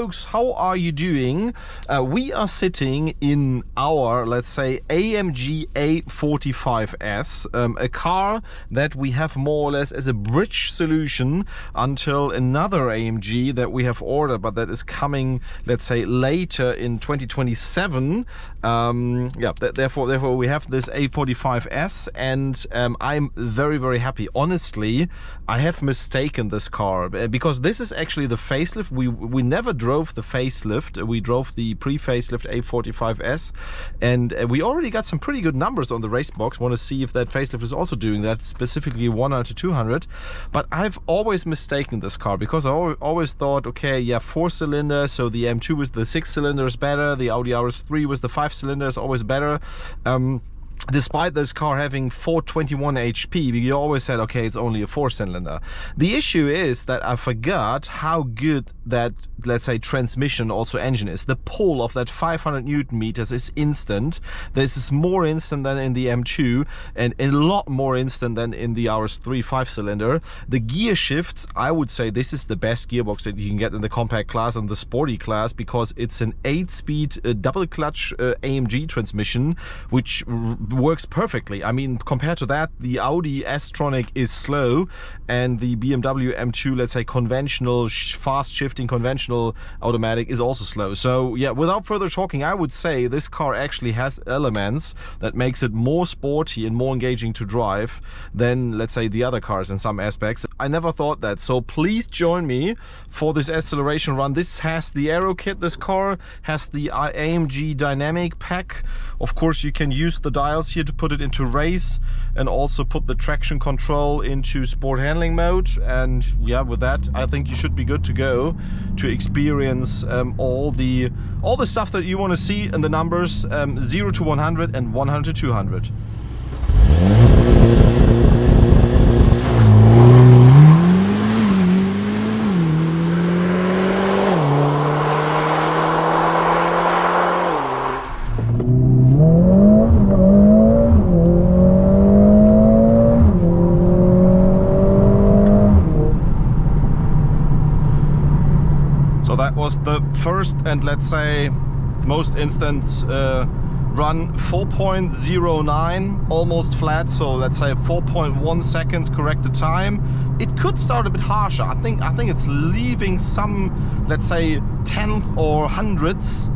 folks, how are you doing? We are sitting in our, let's say, AMG A45s, a car that we have more or less as a bridge solution until another AMG that we have ordered, but that is coming, let's say, later in 2027. Therefore we have this A45s, and I'm very, very happy. Honestly, I have mistaken this car because this is actually the facelift. We never drove the facelift. We drove the pre-facelift A45s, and we already got some pretty good numbers on the race box. Want to see if that facelift is also doing that, specifically 100 to 200. But I've always mistaken this car because I always thought, okay, yeah, 4-cylinder, so the M2 was the 6-cylinder is better, the Audi RS3 was the 5-cylinder is always better. Despite this car having 421 HP, we always said, okay, it's only a 4-cylinder. The issue is that I forgot how good that, let's say, transmission, also engine is. The pull of that 500 Newton meters is instant. This is more instant than in the M2 and a lot more instant than in the RS3 5-cylinder. The gear shifts, I would say this is the best gearbox that you can get in the compact class and the sporty class, because it's an 8-speed double clutch AMG transmission, which works perfectly. I mean, compared to that, the Audi S-Tronic is slow, and the BMW M2, let's say, conventional fast shifting conventional automatic is also slow. So yeah, without further talking, I would say this car actually has elements that makes it more sporty and more engaging to drive than, let's say, the other cars in some aspects. I never thought that, so please join me for this acceleration run. This has the aero kit. This car has the AMG dynamic pack. Of course, you can use the dials here to put it into race, and also put the traction control into sport handling mode. And yeah, with that, I think you should be good to go to experience all the stuff that you want to see in the numbers 0 to 100 and 100 to 200. So that was the first and, let's say, most instant run. 4.09, almost flat, so let's say 4.1 seconds corrected time. It could start a bit harsher. I think it's leaving some, let's say, tenth or hundredths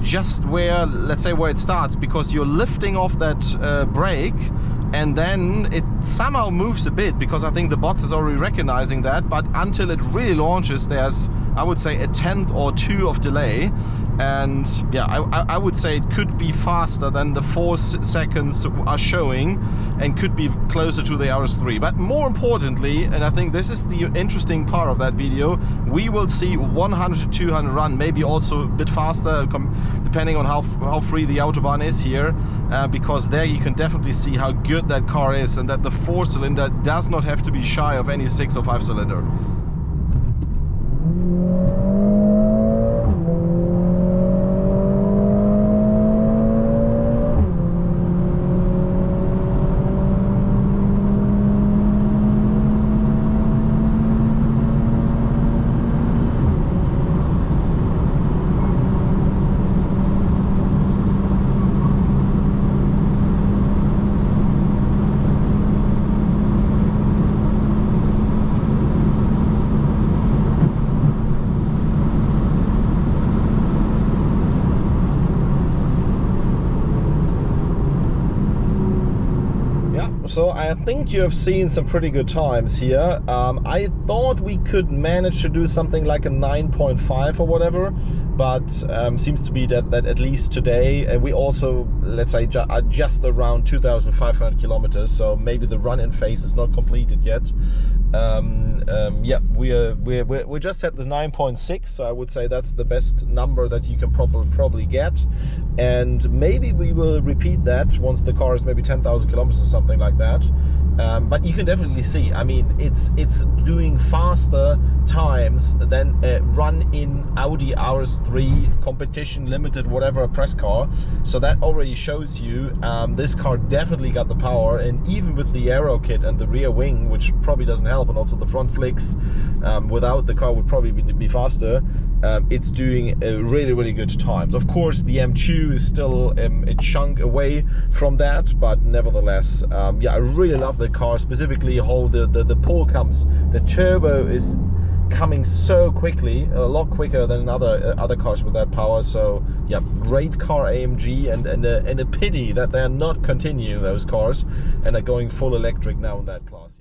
just where, let's say, where it starts, because you're lifting off that brake, and then it somehow moves a bit, because I think the box is already recognizing that. But until it really launches, there's, I would say, a tenth or two of delay. And yeah, I would say it could be faster than the 4 seconds are showing, and could be closer to the RS3. But more importantly, and I think this is the interesting part of that video, we will see 100 to 200 run, maybe also a bit faster, depending on how free the Autobahn is here, because there you can definitely see how good that car is, and that the 4-cylinder does not have to be shy of any 6 or 5-cylinder. So I think you have seen some pretty good times here. I thought we could manage to do something like a 9.5 or whatever, but seems to be that at least today we also, let's say, are just around 2,500 kilometers, so maybe the run-in phase is not completed yet. Yeah, we're just at the 9.6, so I would say that's the best number that you can probably get, and maybe we will repeat that once the car is maybe 10,000 kilometers or something like that. But you can definitely see, I mean, it's doing faster times than a run-in Audi RS3 competition limited whatever press car. So that already shows you this car definitely got the power, and even with the aero kit and the rear wing, which probably doesn't help, and also the front flicks, without the car would probably be faster. it's doing really good times. Of course, the M2 is still a chunk away from that, but nevertheless, yeah, I really love the car, specifically how the pull comes. The turbo is coming so quickly, a lot quicker than other cars with that power. So yeah, great car, AMG, and a pity that they're not continuing those cars and are going full electric now in that class.